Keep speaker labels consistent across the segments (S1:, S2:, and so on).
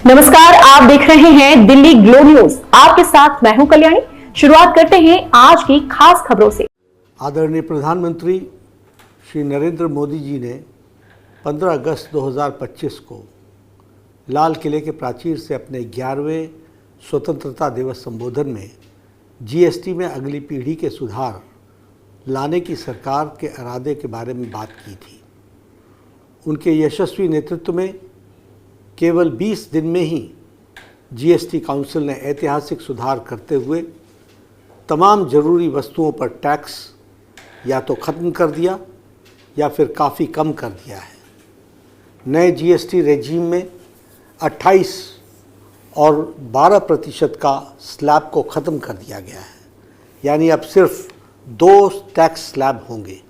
S1: नमस्कार, आप देख रहे हैं दिल्ली ग्लो न्यूज। आपके साथ मैं हूं कल्याणी। शुरुआत करते हैं आज की खास खबरों से।
S2: आदरणीय प्रधानमंत्री श्री नरेंद्र मोदी जी ने 15 अगस्त 2025 को लाल किले के प्राचीर से अपने 11वें स्वतंत्रता दिवस संबोधन में जीएसटी में अगली पीढ़ी के सुधार लाने की सरकार के इरादे के बारे में बात की थी। उनके यशस्वी नेतृत्व में केवल 20 दिन में ही जीएसटी काउंसिल ने ऐतिहासिक सुधार करते हुए तमाम ज़रूरी वस्तुओं पर टैक्स या तो ख़त्म कर दिया या फिर काफ़ी कम कर दिया है। नए जीएसटी रेजीम में 28 और 12% का स्लैब को ख़त्म कर दिया गया है, यानी अब सिर्फ 2 टैक्स स्लैब होंगे,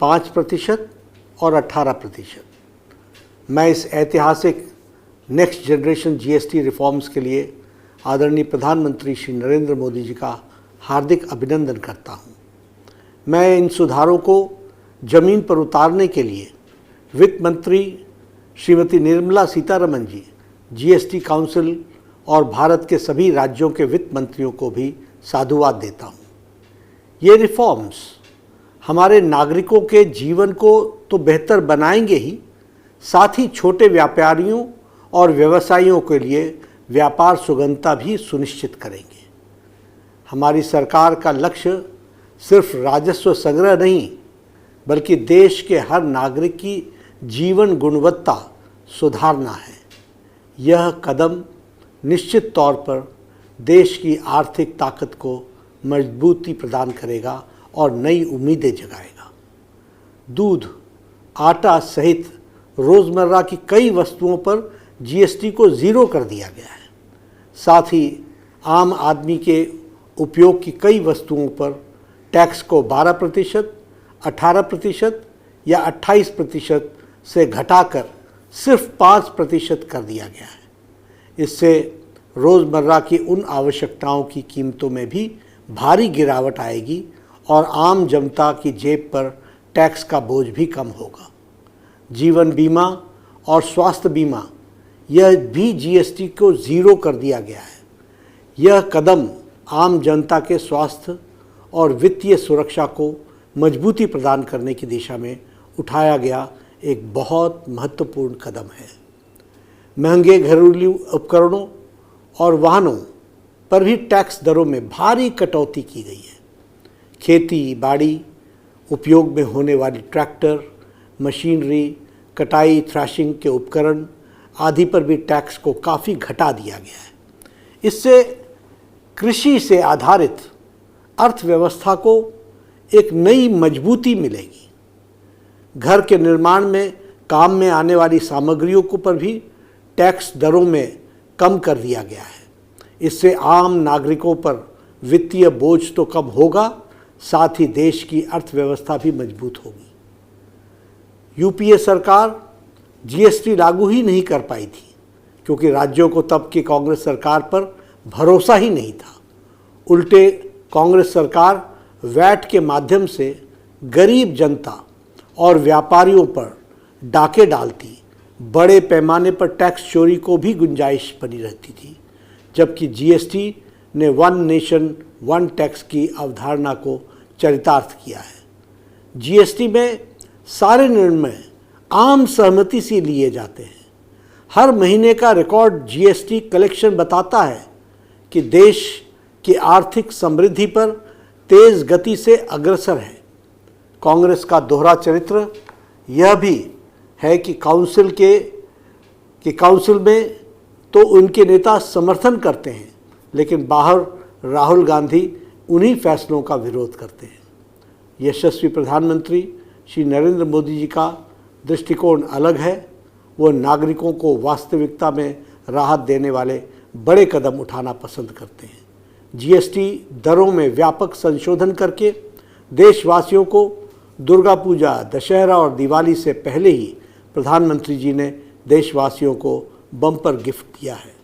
S2: 5% और 18%। मैं इस ऐतिहासिक नेक्स्ट जनरेशन जीएसटी रिफॉर्म्स के लिए आदरणीय प्रधानमंत्री श्री नरेंद्र मोदी जी का हार्दिक अभिनंदन करता हूं। मैं इन सुधारों को ज़मीन पर उतारने के लिए वित्त मंत्री श्रीमती निर्मला सीतारमण जी, जीएसटी काउंसिल और भारत के सभी राज्यों के वित्त मंत्रियों को भी साधुवाद देता हूं। ये रिफॉर्म्स हमारे नागरिकों के जीवन को तो बेहतर बनाएंगे ही, साथ ही छोटे व्यापारियों और व्यवसायियों के लिए व्यापार सुगमता भी सुनिश्चित करेंगे। हमारी सरकार का लक्ष्य सिर्फ राजस्व संग्रह नहीं, बल्कि देश के हर नागरिक की जीवन गुणवत्ता सुधारना है। यह कदम निश्चित तौर पर देश की आर्थिक ताकत को मजबूती प्रदान करेगा और नई उम्मीदें जगाएगा। दूध, आटा सहित रोज़मर्रा की कई वस्तुओं पर जीएसटी को ज़ीरो कर दिया गया है। साथ ही आम आदमी के उपयोग की कई वस्तुओं पर टैक्स को 12%, 18% या 28% से घटाकर सिर्फ 5% कर दिया गया है। इससे रोज़मर्रा की उन आवश्यकताओं की कीमतों में भी भारी गिरावट आएगी और आम जनता की जेब पर टैक्स का बोझ भी कम होगा। जीवन बीमा और स्वास्थ्य बीमा, यह भी जीएसटी को ज़ीरो कर दिया गया है। यह कदम आम जनता के स्वास्थ्य और वित्तीय सुरक्षा को मजबूती प्रदान करने की दिशा में उठाया गया एक बहुत महत्वपूर्ण कदम है। महंगे घरेलू उपकरणों और वाहनों पर भी टैक्स दरों में भारी कटौती की गई है। खेती बाड़ी उपयोग में होने वाली ट्रैक्टर, मशीनरी, कटाई थ्रैशिंग के उपकरण आदि पर भी टैक्स को काफ़ी घटा दिया गया है। इससे कृषि से आधारित अर्थव्यवस्था को एक नई मजबूती मिलेगी। घर के निर्माण में काम में आने वाली सामग्रियों को पर भी टैक्स दरों में कम कर दिया गया है। इससे आम नागरिकों पर वित्तीय बोझ तो कम होगा, साथ ही देश की अर्थव्यवस्था भी मजबूत होगी। यूपीए सरकार जीएसटी लागू ही नहीं कर पाई थी क्योंकि राज्यों को तब की कांग्रेस सरकार पर भरोसा ही नहीं था। उल्टे कांग्रेस सरकार वैट के माध्यम से गरीब जनता और व्यापारियों पर डाके डालती, बड़े पैमाने पर टैक्स चोरी को भी गुंजाइश बनी रहती थी, जबकि जीएसटी ने वन नेशन वन टैक्स की अवधारणा को चरितार्थ किया है। जीएसटी में सारे निर्णय आम सहमति से लिए जाते हैं। हर महीने का रिकॉर्ड जीएसटी कलेक्शन बताता है कि देश की आर्थिक समृद्धि पर तेज़ गति से अग्रसर है। कांग्रेस का दोहरा चरित्र यह भी है कि काउंसिल में तो उनके नेता समर्थन करते हैं, लेकिन बाहर राहुल गांधी उन्हीं फैसलों का विरोध करते हैं। यशस्वी प्रधानमंत्री श्री नरेंद्र मोदी जी का दृष्टिकोण अलग है। वो नागरिकों को वास्तविकता में राहत देने वाले बड़े कदम उठाना पसंद करते हैं। जीएसटी दरों में व्यापक संशोधन करके देशवासियों को दुर्गा पूजा, दशहरा और दिवाली से पहले ही प्रधानमंत्री जी ने देशवासियों को बम्पर गिफ्ट दिया है।